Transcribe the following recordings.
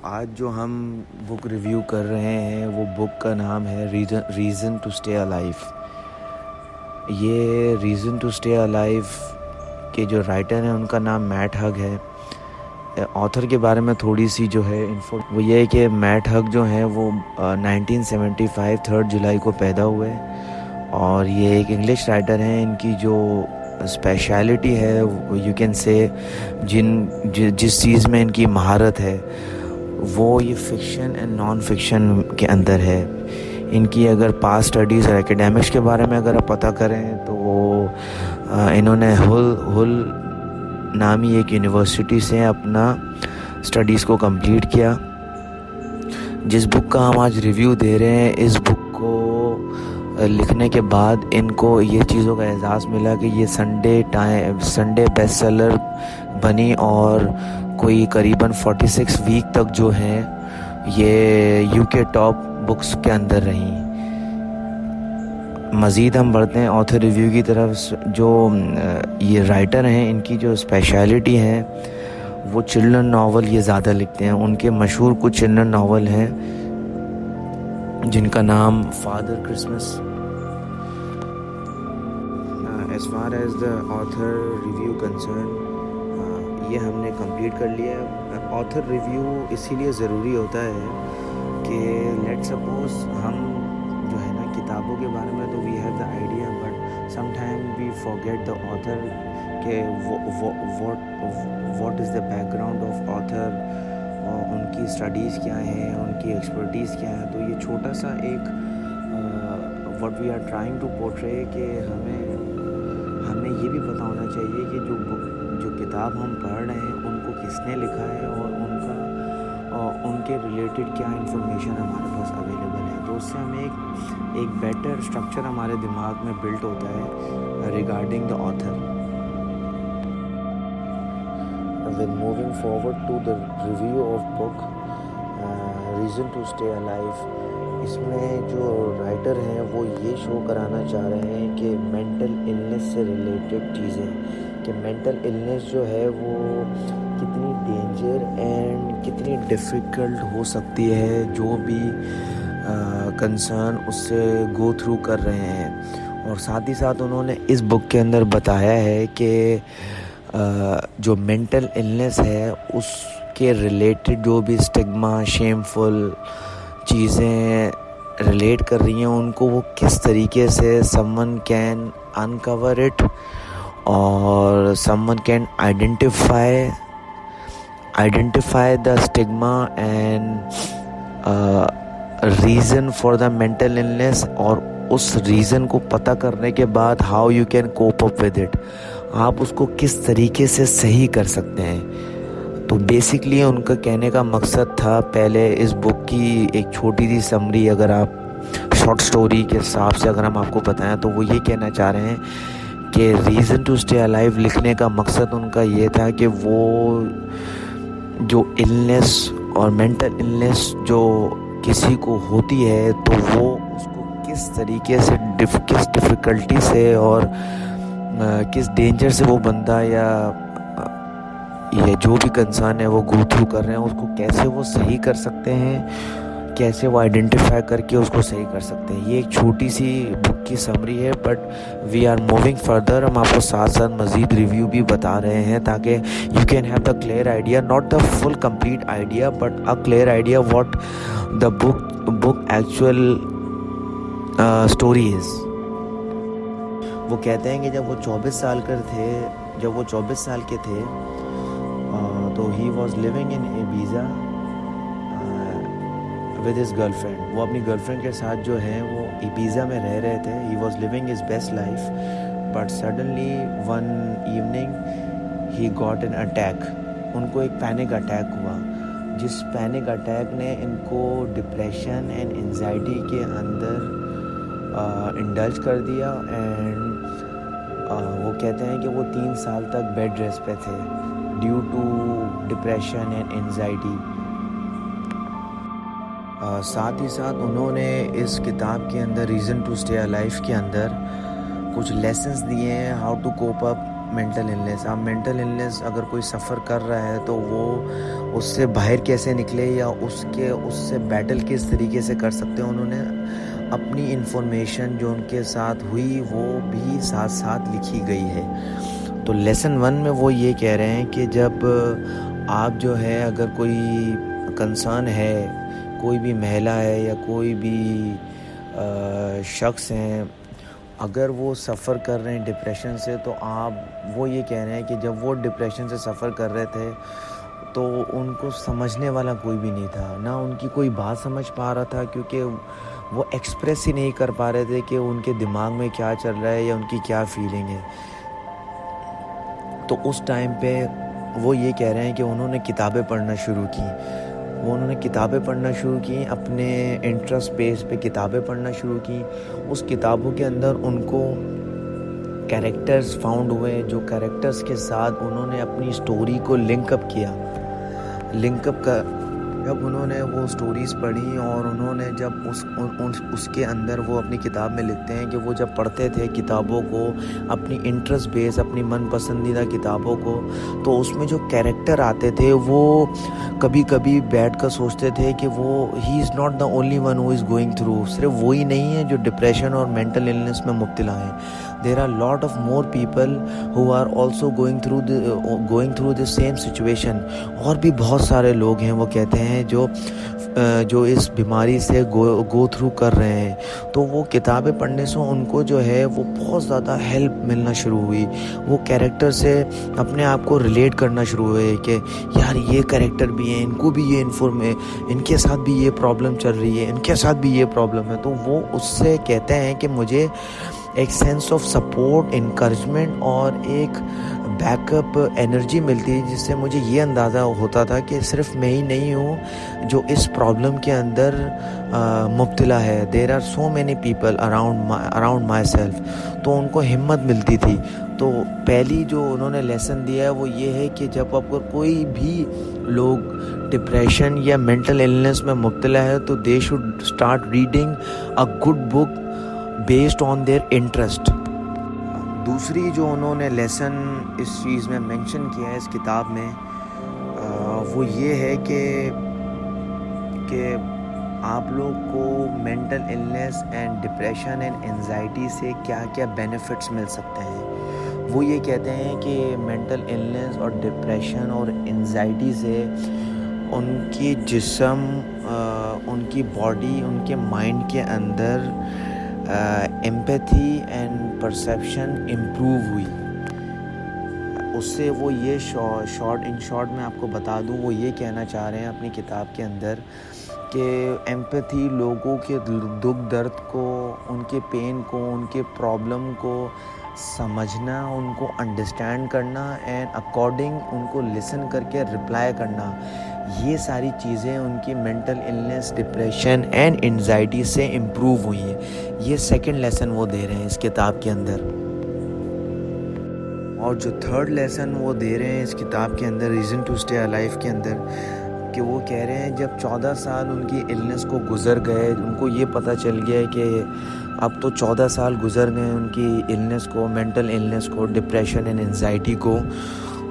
आज जो हम बुक रिव्यू कर रहे हैं वो बुक का नाम है रीज़न टू स्टे अलाइव। ये रीज़न टू स्टे अलाइव के जो राइटर हैं उनका नाम मैट हग है। ऑथर के बारे में थोड़ी सी जो है इन्फो वो ये है कि मैट हग जो है वो 1975 3 जुलाई को पैदा हुए और ये एक इंग्लिश राइटर हैं। इनकी जो स्पेशलिटी है यू कैन से जिस चीज़ में इनकी महारत है वो ये फ़िक्शन एंड नॉन फिक्शन के अंदर है। इनकी अगर पास्ट स्टडीज़ और एकेडमिक्स के बारे में अगर आप पता करें तो इन्होंने हुल नामी एक यूनिवर्सिटी से अपना स्टडीज़ को कंप्लीट किया। जिस बुक का हम आज रिव्यू दे रहे हैं, इस बुक को लिखने के बाद इनको ये चीज़ों का एहसास मिला कि ये संडे बेस्ट सेलर बनी और कोई करीबन 46 वीक तक जो है ये यूके टॉप बुक्स के अंदर रही। मज़ीद हम बढ़ते हैं ऑथर रिव्यू की तरफ। जो ये राइटर हैं इनकी जो स्पेशलिटी है वो चिल्ड्रन नावल ये ज़्यादा लिखते हैं। उनके मशहूर कुछ चिल्ड्रन नावल हैं जिनका नाम father Christmas. As far as the author review concern ये हमने कंप्लीट कर लिया है। ऑथर रिव्यू इसीलिए ज़रूरी होता है कि लेट सपोज हम जो है ना किताबों के बारे में तो we have the idea but sometime we forget the author के what is the background of author और उनकी स्टडीज़ क्या हैं, उनकी एक्सपर्टीज़ क्या है। तो ये छोटा सा एक what we are trying to portray कि हमें ये भी पता होना चाहिए कि जो किताब हम पढ़ रहे हैं उनको किसने लिखा है और उनके रिलेटेड क्या इंफॉर्मेशन हमारे पास अवेलेबल है। तो उससे हमें एक बेटर स्ट्रक्चर हमारे दिमाग में बिल्ट होता है regarding the author. When moving forward to the review of book Reason to Stay Alive, इसमें जो राइटर हैं वो ये शो कराना चाह रहे हैं कि मेंटल इलनेस से रिलेटेड चीज़ें, कि मेंटल इलनेस जो है वो कितनी डेंजर एंड कितनी डिफ़िकल्ट हो सकती है जो भी कंसर्न उससे गो थ्रू कर रहे हैं। और साथ ही साथ उन्होंने इस बुक के अंदर बताया है कि जो मेंटल इलनेस है उसके रिलेटेड जो भी स्टिग्मा शेमफुल चीज़ें रिलेट कर रही हैं उनको वो किस तरीके से समवन कैन अनकवर इट और someone can identify the stigma and reason for the mental illness और उस रीज़न को पता करने के बाद how you can cope up with it, आप उसको किस तरीके से सही कर सकते हैं। तो बेसिकली उनका कहने का मकसद था, पहले इस बुक की एक छोटी सी समरी अगर आप शॉर्ट स्टोरी के हिसाब से अगर हम आपको बताएं तो वो ये कहना चाह रहे हैं कि रीज़न टू स्टे अलाइव लिखने का मकसद उनका ये था कि वो जो इलनेस और मेंटल इलनेस जो किसी को होती है तो वो उसको किस तरीके से किस डिफ़िकल्टी से और किस डेंजर से वो बंदा या जो भी कंसर्न है वो गो थ्रू कर रहे हैं उसको कैसे वो सही कर सकते हैं, कैसे वो आइडेंटिफाई करके उसको सही कर सकते हैं। ये एक छोटी सी बुक की समरी है but we are moving further. हम आपको साथ साथ मज़ीद रिव्यू भी बता रहे हैं ताकि you can have the clear idea, not the full complete idea but a clear idea what the book actual story is. वो कहते हैं कि जब वो 24 साल के थे तो he was living in Ibiza with his girlfriend. वो अपनी गर्लफ्रेंड के साथ जो है वो इबीज़ा में रह रहे थे। He was living his best life but suddenly one evening he got an attack. उनको एक पैनिक अटैक हुआ जिस पैनिक अटैक ने इनको डिप्रेशन एंड एंजाइटी के अंदर इंडल्ज कर दिया एंड वो कहते हैं कि वो 3 साल तक बेड रेस्ट पे थे due to depression and anxiety. साथ ही साथ उन्होंने इस किताब के अंदर रीज़न टू स्टे अलाइव के अंदर कुछ लेसन्स दिए हैं how to cope up mental illness. आप मेंटल इलनेस अगर कोई सफ़र कर रहा है तो वो उससे बाहर कैसे निकले या उससे बैटल किस तरीके से कर सकते हैं, उन्होंने अपनी इन्फॉर्मेशन जो उनके साथ हुई वो भी साथ साथ लिखी गई है। तो लेसन 1 में वो ये कह रहे हैं कि जब आप जो है अगर कोई कंसर्न है, कोई भी महिला है या कोई भी शख्स हैं, अगर वो सफ़र कर रहे हैं डिप्रेशन से, तो आप वो ये कह रहे हैं कि जब वो डिप्रेशन से सफ़र कर रहे थे तो उनको समझने वाला कोई भी नहीं था, ना उनकी कोई बात समझ पा रहा था, क्योंकि वो एक्सप्रेस ही नहीं कर पा रहे थे कि उनके दिमाग में क्या चल रहा है या उनकी क्या फीलिंग है। तो उस टाइम पे वो ये कह रहे हैं कि उन्होंने किताबें पढ़ना शुरू की। अपने इंटरेस्ट बेस पे किताबें पढ़ना शुरू की। उस किताबों के अंदर उनको कैरेक्टर्स फाउंड हुए, जो कैरेक्टर्स के साथ उन्होंने अपनी स्टोरी को लिंकअप किया। जब उन्होंने वो स्टोरीज़ पढ़ी और उन्होंने जब उसके अंदर वो अपनी किताब में लिखते हैं कि वो जब पढ़ते थे किताबों को, अपनी इंटरेस्ट बेस, अपनी मन पसंदीदा किताबों को, तो उसमें जो कैरेक्टर आते थे वो कभी कभी बैठ कर सोचते थे कि वो he is not the only one who is going through, सिर्फ वही नहीं है जो डिप्रेशन और मेंटल इलनेस में मुब्तला है। There are lot of more people who are also going through the same situation. और भी बहुत सारे लोग हैं, वो कहते हैं, जो इस बीमारी से गो थ्रू कर रहे हैं। तो वो किताबें पढ़ने से उनको जो है वो बहुत ज़्यादा हेल्प मिलना शुरू हुई। वो कैरेक्टर से अपने आप को रिलेट करना शुरू हुए कि यार ये कैरेक्टर भी है, इनको भी ये इनके साथ भी ये प्रॉब्लम चल रही है, इनके साथ भी ये प्रॉब्लम है। तो वो उससे कहते हैं कि मुझे एक सेंस ऑफ सपोर्ट, इनकरेजमेंट और एक बैकअप एनर्जी मिलती है, जिससे मुझे ये अंदाज़ा होता था कि सिर्फ मैं ही नहीं हूँ जो इस प्रॉब्लम के अंदर मुब्तला है। There are so many people around myself. तो उनको हिम्मत मिलती थी। तो पहली जो उन्होंने लेसन दिया है वो ये है कि जब आपको कोई भी लोग डिप्रेशन या मेंटल इलनेस में मुब्तला है तो they should start reading a good book based on their interest. दूसरी जो उन्होंने लेसन इस चीज़ में मेंशन किया है इस किताब में, वो ये है कि आप लोग को mental illness and depression and anxiety से क्या क्या बेनिफिट्स मिल सकते हैं। वो ये कहते हैं कि मेंटल इलनेस और डिप्रेशन और एंजाइटी से उनकी जिस्म, उनकी बॉडी, उनके माइंड के अंदर एम्पैथी एंड परसेप्शन इम्प्रूव हुई। उससे वो ये शॉर्ट में आपको बता दूँ, वो ये कहना चाह रहे हैं अपनी किताब के अंदर कि एम्पैथी लोगों के दुख दर्द को, उनके पेन को, उनके प्रॉब्लम को समझना, उनको अंडरस्टैंड करना एंड अकॉर्डिंग उनको लिसन करके रिप्लाई करना, ये सारी चीज़ें उनकी mental illness, depression and anxiety से इम्प्रूव हुई हैं। ये सेकंड लेसन वो दे रहे हैं इस किताब के अंदर। और जो थर्ड लेसन वो दे रहे हैं इस किताब के अंदर, रीज़न टू स्टे अलाइव के अंदर, कि वो कह रहे हैं जब 14 साल उनकी इलनेस को गुज़र गए, उनको ये पता चल गया कि अब तो 14 साल गुज़र गए उनकी इलनेस को, मेंटल इलनेस को, डिप्रेशन एंड एंजाइटी को।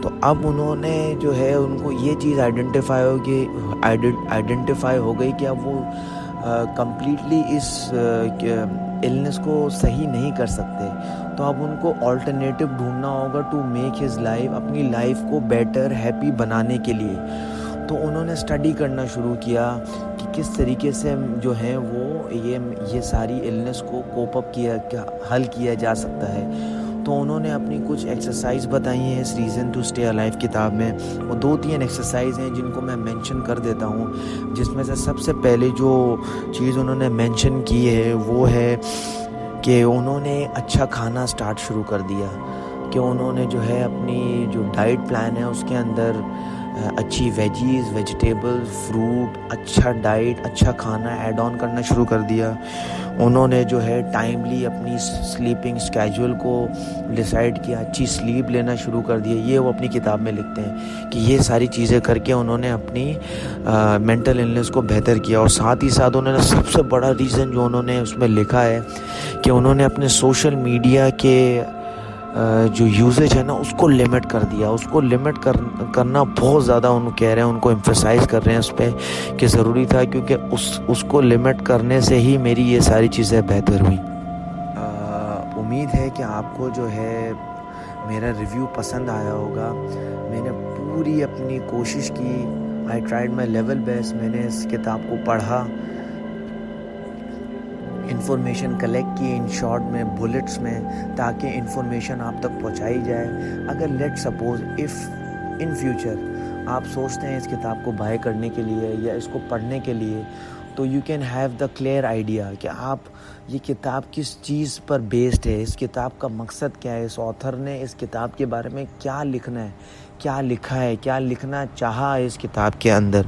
तो अब उन्होंने जो है उनको ये चीज़ आइडेंटिफाई हो गई कि अब वो कंप्लीटली इस इलनेस को सही नहीं कर सकते। तो अब उनको ऑल्टरनेटिव ढूंढना होगा टू मेक हिज लाइफ, अपनी लाइफ को बेटर, हैप्पी बनाने के लिए। तो उन्होंने स्टडी करना शुरू किया कि किस तरीके से जो है वो ये सारी इलनेस को कोप अप हल किया जा सकता है। तो उन्होंने अपनी कुछ एक्सरसाइज बताई हैं इस रीज़न टू स्टे अलाइव किताब में। वो 2-3 एक्सरसाइज हैं जिनको मैं मेंशन कर देता हूँ, जिसमें से सबसे पहले जो चीज़ उन्होंने मेंशन की है वो है कि उन्होंने अच्छा खाना स्टार्ट शुरू कर दिया, कि उन्होंने जो है अपनी जो डाइट प्लान है उसके अंदर अच्छी वेजीज़, वेजिटेबल्स, फ्रूट, अच्छा डाइट, अच्छा खाना ऐड ऑन करना शुरू कर दिया। उन्होंने जो है टाइमली अपनी स्लीपिंग स्केड्यूल को डिसाइड किया, अच्छी स्लीप लेना शुरू कर दिया। ये वो अपनी किताब में लिखते हैं कि ये सारी चीज़ें करके उन्होंने अपनी मेंटल इलनेस को बेहतर किया। और साथ ही साथ उन्होंने सबसे बड़ा रीज़न जो उन्होंने उसमें लिखा है कि उन्होंने अपने सोशल मीडिया के जो यूसेज है ना उसको लिमिट कर दिया, उसको लिमिट करना बहुत ज़्यादा उन कह रहे हैं, उनको एम्फेसाइज कर रहे हैं उस पर कि ज़रूरी था, क्योंकि उसको लिमिट करने से ही मेरी ये सारी चीज़ें बेहतर हुई। उम्मीद है कि आपको जो है मेरा रिव्यू पसंद आया होगा। मैंने पूरी अपनी कोशिश की, I tried my level best. मैंने इस किताब को पढ़ा, इन्फॉर्मेशन कलेक्ट की इन शॉर्ट में, बुलेट्स में, ताकि इन्फॉर्मेशन आप तक पहुंचाई जाए। अगर let suppose if in future आप सोचते हैं इस किताब को बाय करने के लिए या इसको पढ़ने के लिए, तो you can have the clear idea कि आप ये किताब किस चीज़ पर बेस्ड है, इस किताब का मकसद क्या है, इस ऑथर ने इस किताब के बारे में क्या लिखना है, क्या लिखा है, क्या लिखना चाहा है इस किताब के अंदर।